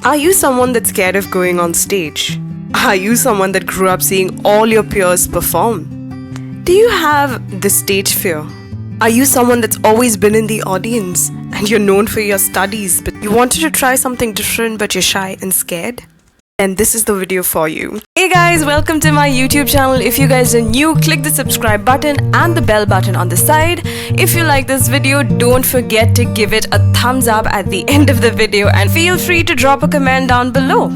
Are you someone that's scared of going on stage? Are you someone that grew up seeing all your peers perform? Do you have the stage fear? Are you someone that's always been in the audience and you're known for your studies, but you wanted to try something different but you're shy and scared? And this is the video for you. Hey guys, welcome to my YouTube channel. If you guys are new, click the subscribe button and the bell button on the side. If you like this video, don't forget to give it a thumbs up at the end of the video and feel free to drop a comment down below.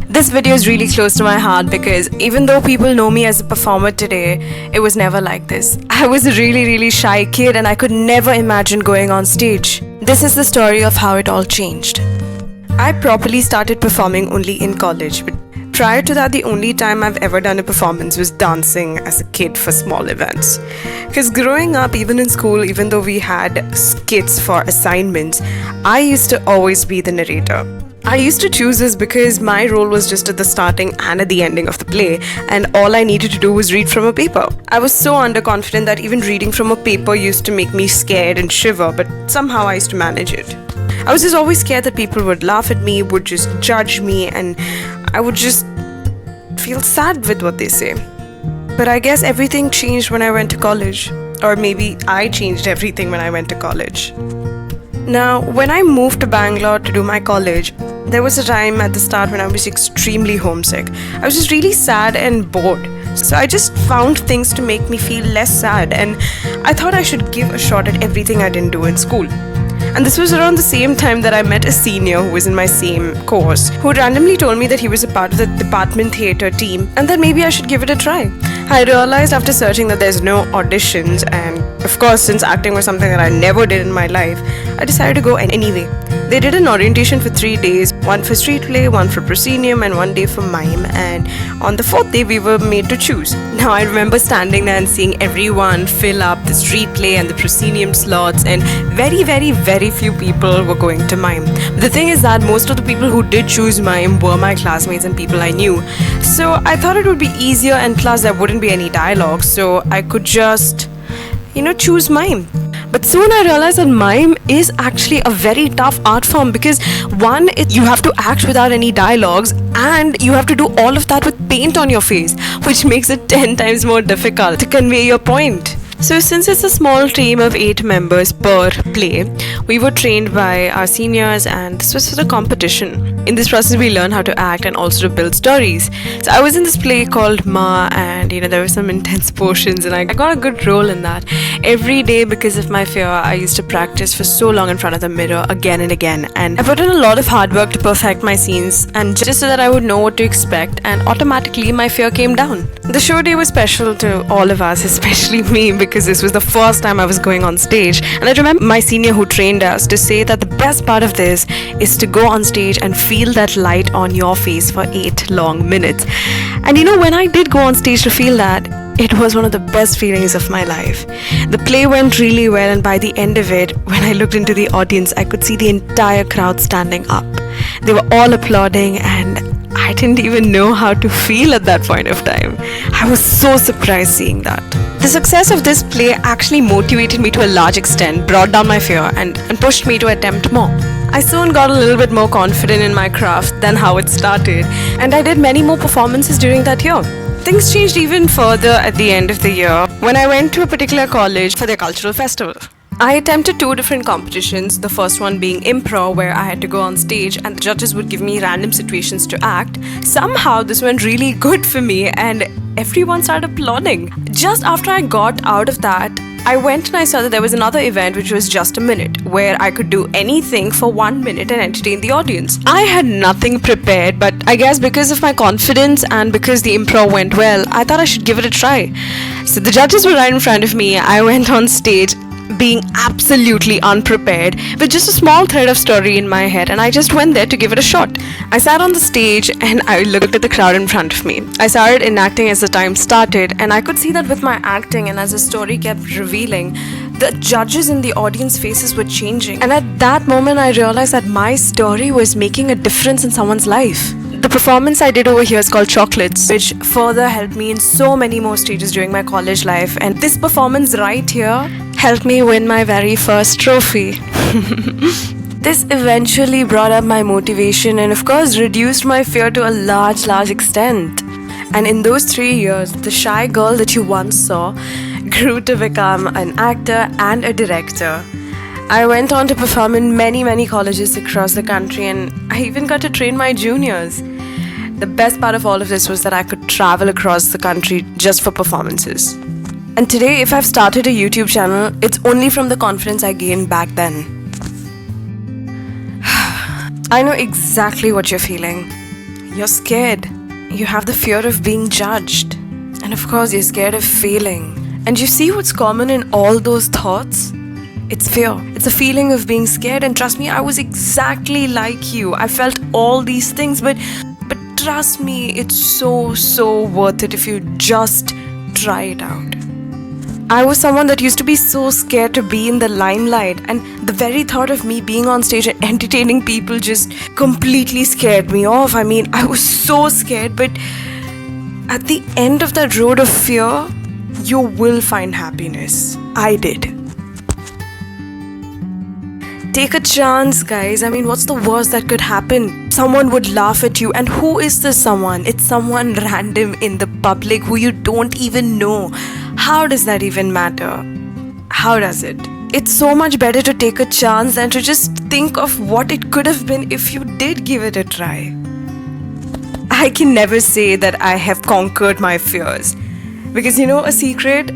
This video is really close to my heart because even though people know me as a performer today, it was never like this. I was a really shy kid and I could never imagine going on stage. This is the story of how it all changed. I properly started performing only in college, but prior to that, the only time I've ever done a performance was dancing as a kid for small events. Because growing up, even in school, even though we had skits for assignments, I used to always be the narrator. I used to choose this because my role was just at the starting and at the ending of the play, and all I needed to do was read from a paper. I was so underconfident that even reading from a paper used to make me scared and shiver, but somehow I used to manage it. I was just always scared that people would laugh at me, would just judge me, and I would just feel sad with what they say. But I guess everything changed when I went to college. Or maybe I changed everything when I went to college. Now, when I moved to Bangalore to do my college, there was a time at the start when I was extremely homesick. I was just really sad and bored. So I just found things to make me feel less sad, and I thought I should give a shot at everything I didn't do in school. And this was around the same time that I met a senior who was in my same course, who randomly told me that he was a part of the department theatre team and that maybe I should give it a try. I realized after searching that there's no auditions, and of course, since acting was something that I never did in my life, I decided to go anyway. They did an orientation for 3 days, one for street play, one for proscenium, and 1 day for mime, and on the 4th day we were made to choose. Now I remember standing there and seeing everyone fill up the street play and the proscenium slots, and very few people were going to mime. But the thing is that most of the people who did choose mime were my classmates and people I knew. So I thought it would be easier, and plus there wouldn't be any dialogue, so I could just, choose mime. But soon I realized that mime is actually a very tough art form because one, you have to act without any dialogues and you have to do all of that with paint on your face, which makes it 10 times more difficult to convey your point. So since it's a small team of 8 members per play, we were trained by our seniors and this was for the competition. In this process, we learned how to act and also to build stories. So I was in this play called Ma, and there were some intense portions and I got a good role in that. Every day, because of my fear, I used to practice for so long in front of the mirror again and again, and I put in a lot of hard work to perfect my scenes and just so that I would know what to expect, and automatically my fear came down. The show day was special to all of us, especially me, because this was the first time I was going on stage, and I remember my senior who trained us to say that the best part of this is to go on stage and feel that light on your face for 8 long minutes. And when I did go on stage to feel that, it was one of the best feelings of my life. The play went really well, and by the end of it, when I looked into the audience, I could see the entire crowd standing up. They were all applauding, and I didn't even know how to feel at that point of time. I was so surprised seeing that. The success of this play actually motivated me to a large extent, brought down my fear, and pushed me to attempt more. I soon got a little bit more confident in my craft than how it started, and I did many more performances during that year. Things changed even further at the end of the year when I went to a particular college for their cultural festival. I attempted 2 different competitions, the first one being improv, where I had to go on stage and the judges would give me random situations to act. Somehow this went really good for me and everyone started applauding. Just after I got out of that, I went and I saw that there was another event which was just a minute, where I could do anything for 1 minute and entertain the audience. I had nothing prepared, but I guess because of my confidence and because the improv went well, I thought I should give it a try. So the judges were right in front of me. I went on stage being absolutely unprepared with just a small thread of story in my head, and I just went there to give it a shot. I sat on the stage and I looked at the crowd in front of me. I started enacting as the time started, and I could see that with my acting and as the story kept revealing, the judges in the audience faces were changing, and at that moment I realized that my story was making a difference in someone's life. The performance I did over here is called Chocolates, which further helped me in so many more stages during my college life, and this performance right here helped me win my very first trophy. This eventually brought up my motivation and, of course, reduced my fear to a large extent. And in those 3 years, the shy girl that you once saw grew to become an actor and a director. I went on to perform in many colleges across the country, and I even got to train my juniors. The best part of all of this was that I could travel across the country just for performances. And today, if I've started a YouTube channel, it's only from the confidence I gained back then. I know exactly what you're feeling. You're scared. You have the fear of being judged. And of course, you're scared of failing. And you see what's common in all those thoughts? It's fear. It's a feeling of being scared, and trust me, I was exactly like you. I felt all these things, but trust me, it's so worth it if you just try it out. I was someone that used to be so scared to be in the limelight, and the very thought of me being on stage and entertaining people just completely scared me off. I mean, I was so scared, but at the end of that road of fear, you will find happiness. I did. Take a chance, guys. I mean, what's the worst that could happen? Someone would laugh at you. And who is this someone? It's someone random in the public who you don't even know. How does that even matter? How does it? It's so much better to take a chance than to just think of what it could have been if you did give it a try. I can never say that I have conquered my fears. Because you know a secret?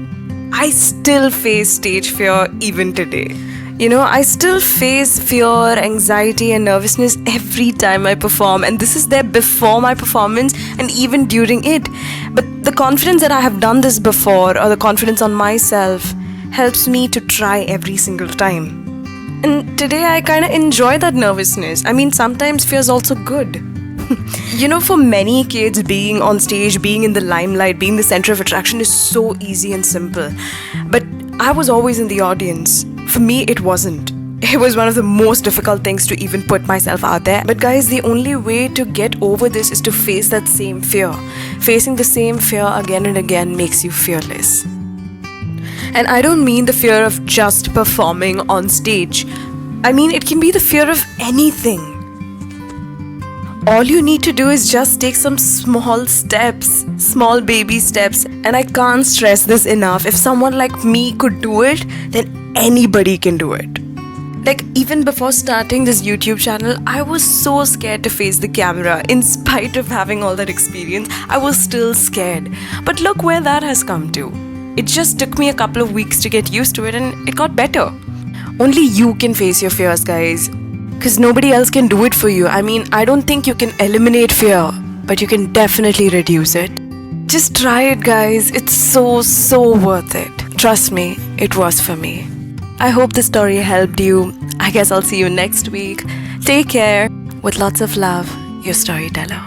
I still face stage fear even today. I still face fear, anxiety and nervousness every time I perform, and this is there before my performance and even during it. But the confidence that I have done this before, or the confidence on myself, helps me to try every single time. And today I kind of enjoy that nervousness. I mean, sometimes fear is also good. For many kids, being on stage, being in the limelight, being the center of attraction is so easy and simple. But I was always in the audience. For me, it wasn't. It was one of the most difficult things to even put myself out there. But guys, the only way to get over this is to face that same fear. Facing the same fear again and again makes you fearless. And I don't mean the fear of just performing on stage. I mean, it can be the fear of anything. All you need to do is just take some small steps, small baby steps. And I can't stress this enough. If someone like me could do it, then anybody can do it. Like, even before starting this YouTube channel, I was so scared to face the camera. In spite of having all that experience, I was still scared. But look where that has come to. It just took me a couple of weeks to get used to it, and it got better. Only you can face your fears, guys. Because nobody else can do it for you. I mean, I don't think you can eliminate fear, but you can definitely reduce it. Just try it, guys. It's so worth it. Trust me, it was for me. I hope the story helped you. I guess I'll see you next week. Take care. With lots of love, your storyteller.